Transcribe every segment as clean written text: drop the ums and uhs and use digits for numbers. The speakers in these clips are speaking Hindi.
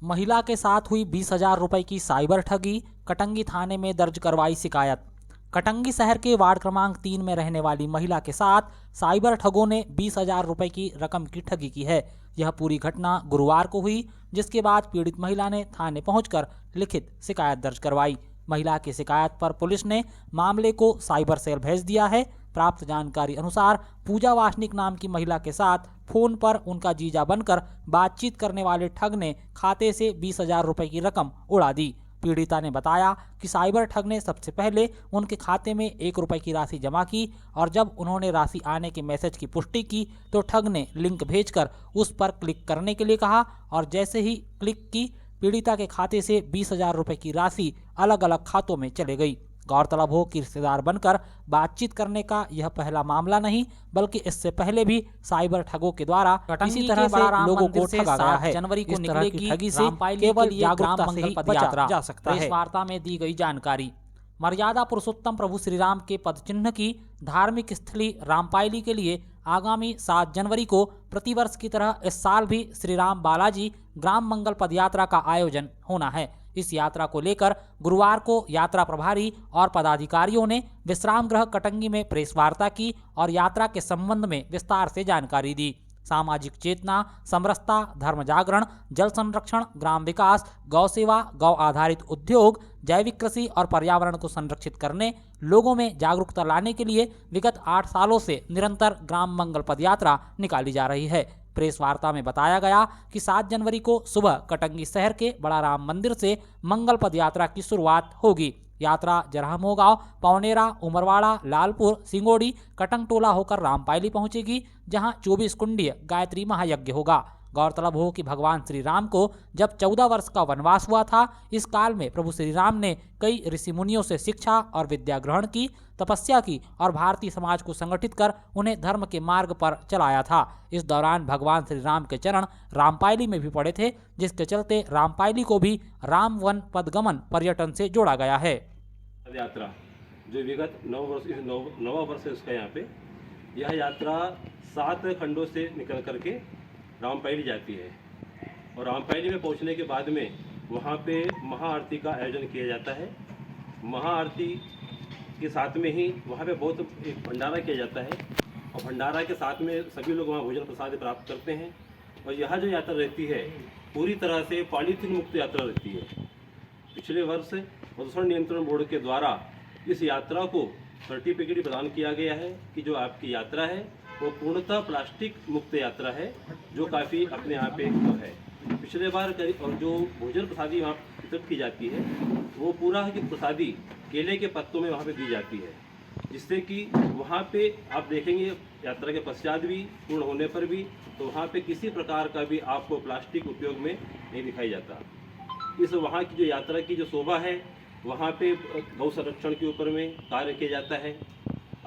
महिला के साथ हुई 20,000 रुपए की साइबर ठगी, कटंगी थाने में दर्ज करवाई शिकायत। कटंगी शहर के वार्ड क्रमांक 3 में रहने वाली महिला के साथ साइबर ठगों ने 20,000 रुपए की रकम की ठगी की है। यह पूरी घटना गुरुवार को हुई, जिसके बाद पीड़ित महिला ने थाने पहुंचकर लिखित शिकायत दर्ज करवाई। महिला की शिकायत पर पुलिस ने मामले को साइबर सेल भेज दिया है। प्राप्त जानकारी अनुसार पूजा वासनिक नाम की महिला के साथ फोन पर उनका जीजा बनकर बातचीत करने वाले ठग ने खाते से 20,000 रुपए की रकम उड़ा दी। पीड़िता ने बताया कि साइबर ठग ने सबसे पहले उनके खाते में 1 रुपए की राशि जमा की और जब उन्होंने राशि आने के मैसेज की पुष्टि की तो ठग ने लिंक भेजकर उस पर क्लिक करने के लिए कहा और जैसे ही क्लिक की पीड़िता के खाते से 20,000 रुपए की राशि अलग अलग खातों में चले गई। गौरतलब हो कि रिश्तेदार बनकर बातचीत करने का यह पहला मामला नहीं, बल्कि इससे पहले भी साइबर ठगों के द्वारा इसी तरह से लोगों को ठगा गया है। जनवरी को निकलेगी ठगी से केवल जागरूकता से ही बचा जा सकता है। प्रेस वार्ता में दी गई जानकारी। मर्यादा पुरुषोत्तम प्रभु श्री राम के पद चिन्ह की धार्मिक स्थली रामपायली के लिए आगामी 7 जनवरी को प्रतिवर्ष की तरह इस साल भी श्री राम बालाजी ग्राम मंगल पदयात्रा का आयोजन होना है। इस यात्रा को लेकर गुरुवार को यात्रा प्रभारी और पदाधिकारियों ने विश्राम गृह कटंगी में प्रेस वार्ता की और यात्रा के संबंध में विस्तार से जानकारी दी। सामाजिक चेतना, समरसता, धर्म जागरण, जल संरक्षण, ग्राम विकास, गौ सेवा, गौ आधारित उद्योग, जैविक कृषि और पर्यावरण को संरक्षित करने, लोगों में जागरूकता लाने के लिए विगत 8 सालों से निरंतर ग्राम मंगल पदयात्रा निकाली जा रही है। प्रेस वार्ता में बताया गया कि 7 जनवरी को सुबह कटंगी शहर के बड़ा राम मंदिर से मंगल पदयात्रा की शुरुआत होगी। यात्रा जरहमो गांव, पौनेरा, उमरवाड़ा, लालपुर, सिंगोड़ी, कटंगटोला होकर रामपायली पहुंचेगी, जहां 24 कुंडीय गायत्री महायज्ञ होगा। गौरतलब हो कि भगवान श्री राम को जब 14 वर्ष का वनवास हुआ था, इस काल में प्रभु श्री राम ने कई ऋषि मुनियों से शिक्षा और विद्या ग्रहण की, तपस्या की और भारतीय समाज को संगठित कर उन्हें धर्म के मार्ग पर चलाया था। इस दौरान भगवान श्री राम के चरण रामपायली में भी पड़े थे, जिसके चलते रामपायली को भी राम वन पदगमन पर्यटन से जोड़ा गया है। यात्रा जो विगत 9 वर्ष है उसका यहाँ पे यह यात्रा 7 खंडों से निकल करके रामपायली जाती है और रामपायली में पहुँचने के बाद में वहाँ पे महाआरती का आयोजन किया जाता है। महाआरती के साथ में ही वहाँ पे बहुत एक भंडारा किया जाता है और भंडारा के साथ में सभी लोग वहाँ भोजन प्रसाद प्राप्त करते हैं। और यह जो यात्रा रहती है पूरी तरह से पॉलीथीन मुक्त यात्रा रहती है। पिछले वर्ष प्रदूषण नियंत्रण बोर्ड के द्वारा इस यात्रा को सर्टिफिकेट प्रदान किया गया है कि जो आपकी यात्रा है वो पूर्णतः प्लास्टिक मुक्त यात्रा है, जो काफ़ी अपने यहाँ पे है। पिछले बार और जो भोजन प्रसादी वहाँ वितरित की जाती है वो पूरा की प्रसादी केले के पत्तों में वहाँ पे दी जाती है, जिससे कि वहाँ पे आप देखेंगे यात्रा के पश्चात भी पूर्ण होने पर भी तो वहाँ पे किसी प्रकार का भी आपको प्लास्टिक उपयोग में नहीं दिखाई जाता। इस वहाँ की जो यात्रा की जो शोभा है वहाँ पे गौ संरक्षण के ऊपर में कार्य किया जाता है।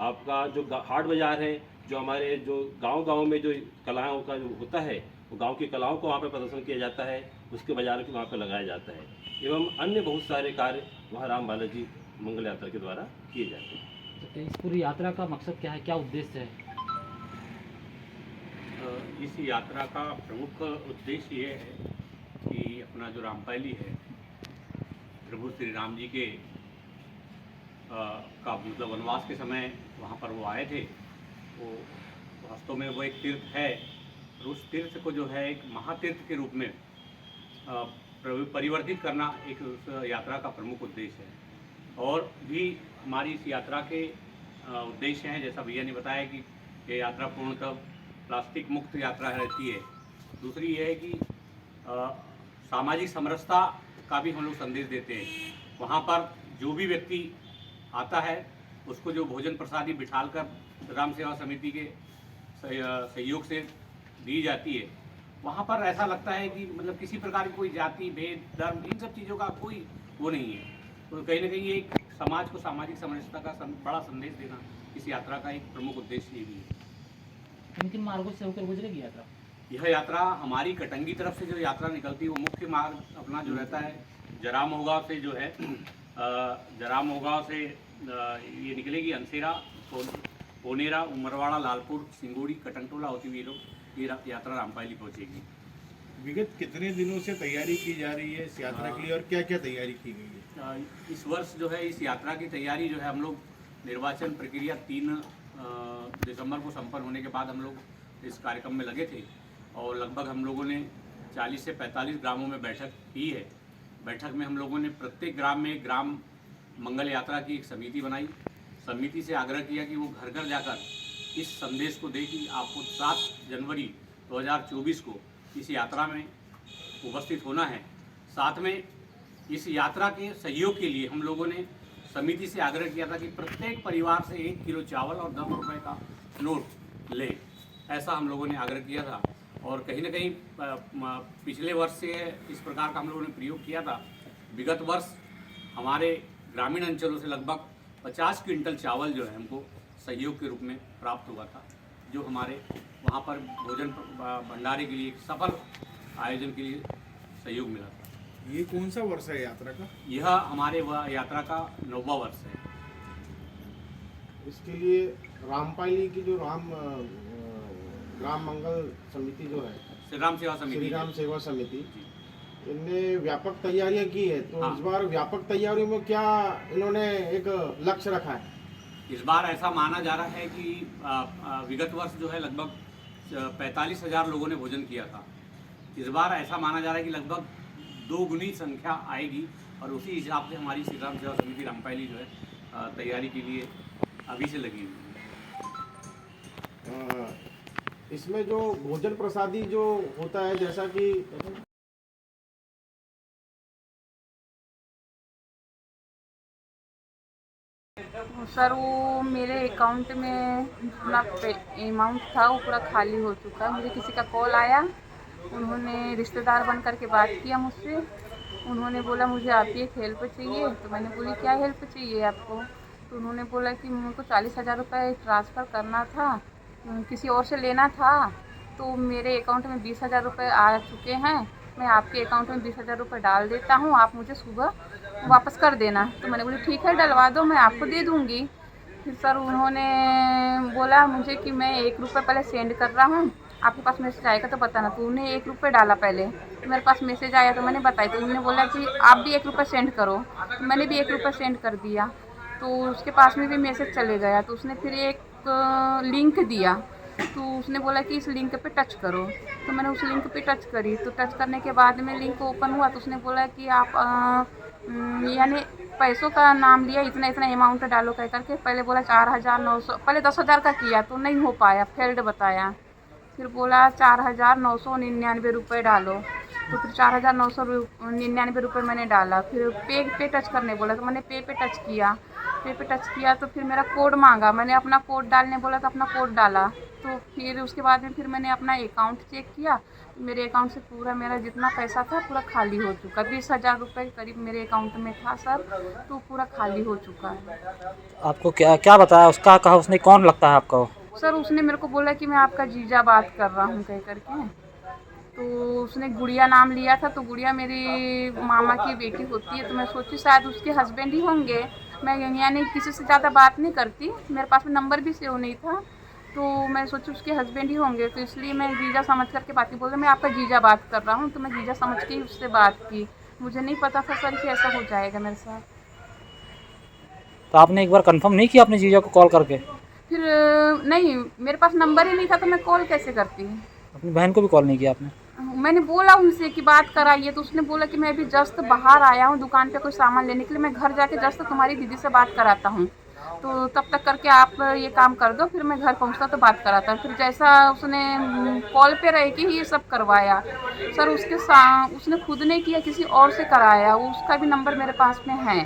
आपका जो हाट बाज़ार है, जो हमारे जो गांव में जो कलाओं का जो होता है वो गांव की कलाओं को वहाँ पे प्रदर्शन किया जाता है, उसके बाज़ार भी वहाँ पे लगाया जाता है एवं अन्य बहुत सारे कार्य वहाँ राम बालाजी मंगल यात्रा के द्वारा किए जाते हैं। तो इस पूरी यात्रा का मकसद क्या है, क्या उद्देश्य है? इस यात्रा का प्रमुख उद्देश्य ये है कि अपना जो रामपायली है प्रभु श्री राम जी के का मतलब वनवास के समय वहाँ पर वो आए थे। वो वास्तव में वो एक तीर्थ है और उस तीर्थ को जो है एक महातीर्थ के रूप में परिवर्तित करना एक उस यात्रा का प्रमुख उद्देश्य है। और भी हमारी इस यात्रा के उद्देश्य हैं, जैसा भैया ने बताया कि ये यात्रा पूर्णतः प्लास्टिक मुक्त यात्रा रहती है। दूसरी ये है कि सामाजिक समरसता का भी हम लोग संदेश देते हैं। वहाँ पर जो भी व्यक्ति आता है उसको जो भोजन प्रसादी बिठाल कर राम सेवा समिति के सहयोग से दी जाती है, वहाँ पर ऐसा लगता है कि मतलब किसी प्रकार की कोई जाति भेद धर्म इन सब चीज़ों का कोई वो नहीं है। तो कहीं ना कहीं एक समाज को सामाजिक समरसता का बड़ा संदेश देना इस यात्रा का एक प्रमुख उद्देश्य ये भी है। किन किन मार्गों से होकर गुजरेगी यात्रा? यह यात्रा हमारी कटंगी तरफ से जो यात्रा निकलती है वो मुख्य मार्ग अपना जो रहता है जरामो गाँव से जो है जरामो गाँव से ये निकलेगी अंसेरा, पोनेरा, उमरवाड़ा, लालपुर, सिंगोड़ी, कटंगटोला होती हुई लोग ये यात्रा रामपायली पहुँचेगी। विगत कितने दिनों से तैयारी की जा रही है इस यात्रा के लिए और क्या क्या तैयारी की गई है? इस वर्ष जो है इस यात्रा की तैयारी जो है हम लोग निर्वाचन प्रक्रिया 3 दिसंबर को संपन्न होने के बाद हम लोग इस कार्यक्रम में लगे थे और लगभग हम लोगों ने 40 से 45 ग्रामों में बैठक की है। बैठक में हम लोगों ने प्रत्येक ग्राम में ग्राम मंगल यात्रा की एक समिति बनाई। समिति से आग्रह किया कि वो घर घर जाकर इस संदेश को दे कि आपको 7 जनवरी 2024 को इस यात्रा में उपस्थित होना है। साथ में इस यात्रा के सहयोग के लिए हम लोगों ने समिति से आग्रह किया था कि प्रत्येक परिवार से 1 किलो चावल और 10 रुपये का नोट ले, ऐसा हम लोगों ने आग्रह किया था। और कहीं ना कहीं पिछले वर्ष से इस प्रकार का हम लोगों ने प्रयोग किया था। विगत वर्ष हमारे ग्रामीण अंचलों से लगभग 50 क्विंटल चावल जो है हमको सहयोग के रूप में प्राप्त हुआ था, जो हमारे वहाँ पर भोजन भंडारे के लिए एक सफल आयोजन के लिए सहयोग मिला था। ये कौन सा वर्ष है यात्रा का? यह हमारे यात्रा का 9वां वर्ष है। इसके लिए रामपाली की जो ग्राम मंगल समिति जो है, श्री राम सेवा समिति, श्री राम सेवा समिति, इनने व्यापक तैयारियां की है। तो हाँ। इस बार व्यापक तैयारियों में क्या इन्होंने एक लक्ष्य रखा है? इस बार ऐसा माना जा रहा है कि विगत वर्ष जो है लगभग 45,000 लोगों ने भोजन किया था। इस बार ऐसा माना जा रहा है कि लगभग 2 गुनी संख्या आएगी और उसी हिसाब से हमारी श्री राम सेवा समिति रामपाली जो है तैयारी के लिए अभी से लगी हुई है। इसमें जो भोजन प्रसादी जो होता है, जैसा कि सर वो मेरे अकाउंट में जितना अमाउंट था वो पूरा खाली हो चुका है। मुझे किसी का कॉल आया, उन्होंने रिश्तेदार बन कर के बात किया मुझसे। उन्होंने बोला मुझे आपकी एक हेल्प चाहिए। तो मैंने बोली क्या हेल्प चाहिए आपको? तो उन्होंने बोला कि मुझको 40,000 रुपये ट्रांसफ़र करना था, किसी और से लेना था। तो मेरे अकाउंट में 20,000 रुपये आ चुके हैं, मैं आपके अकाउंट में 20,000 रुपये डाल देता हूँ, आप मुझे सुबह वापस कर देना। तो मैंने बोली ठीक है, डलवा दो, मैं आपको दे दूँगी। फिर सर उन्होंने बोला मुझे कि मैं 1 रुपये पहले सेंड कर रहा हूँ, आपके पास मैसेज आएगा तो बताना। तो उन्हें 1 रुपये डाला पहले, तो मेरे पास मैसेज आया तो मैंने बताया। तो उन्होंने बोला कि आप भी 1 रुपये सेंड करो। तो मैंने भी 1 रुपये सेंड कर दिया। तो उसके पास में भी मैसेज चले गया। तो उसने फिर एक लिंक दिया, तो उसने बोला कि इस लिंक पे टच करो। तो मैंने उस लिंक पे टच करी। तो टच करने के बाद में लिंक ओपन हुआ तो उसने बोला कि आप यानी पैसों का नाम लिया, इतना इतना अमाउंट डालो कह करके। पहले बोला 4,900, पहले 10,000 का किया तो नहीं हो पाया, फेल्ड बताया। फिर बोला 4,999 रुपये डालो। तो फिर 4,999 रुपये मैंने डाला। फिर पे टच करने बोला तो मैंने पे टच किया। पे टच किया तो फिर मेरा कोड मांगा, मैंने अपना कोड डालने बोला तो अपना कोड डाला। तो फिर उसके बाद में फिर मैंने अपना अकाउंट चेक किया, तो मेरे अकाउंट से पूरा मेरा जितना पैसा था पूरा खाली हो चुका। 20,000 रुपये करीब मेरे अकाउंट में था सर, तो पूरा खाली हो चुका है। आपको क्या क्या बताया, उसका कहा उसने, कौन लगता है आपको? सर उसने मेरे को बोला कि मैं आपका जीजा बात कर रहा हूँ कह करके। तो उसने गुड़िया नाम लिया था। तो गुड़िया मेरी मामा की बेटी होती है। तो मैं सोची शायद उसके हस्बैंड ही होंगे। मैं यानी किसी से ज़्यादा बात नहीं करती, मेरे पास में नंबर भी सेव नहीं था। तो मैं सोची उसके हस्बैंड ही होंगे, तो इसलिए मैं जीजा समझ करके बात की। बोल मैं आपका जीजा बात कर रहा हूँ। तो मैं जीजा समझ के ही उससे बात की। मुझे नहीं पता था सर कि ऐसा हो जाएगा मेरे साथ। तो आपने एक बार कंफर्म नहीं किया अपने जीजा को कॉल करके? फिर नहीं, मेरे पास नंबर ही नहीं था तो मैं कॉल कैसे करती। अपनी बहन को भी कॉल नहीं किया आपने? मैंने बोला उनसे कि बात कराइए। तो उसने बोला कि मैं अभी जस्ट बाहर आया हूँ दुकान पे कोई सामान लेने के लिए, मैं घर जाके जस्ट तुम्हारी दीदी से बात कराता हूँ। तो तब तक करके आप ये काम कर दो, फिर मैं घर पहुँचता तो बात कराता। फिर जैसा उसने कॉल पे रह के ही ये सब करवाया सर। उसने खुद ने किया, किसी और से कराया, उसका भी नंबर मेरे पास में है।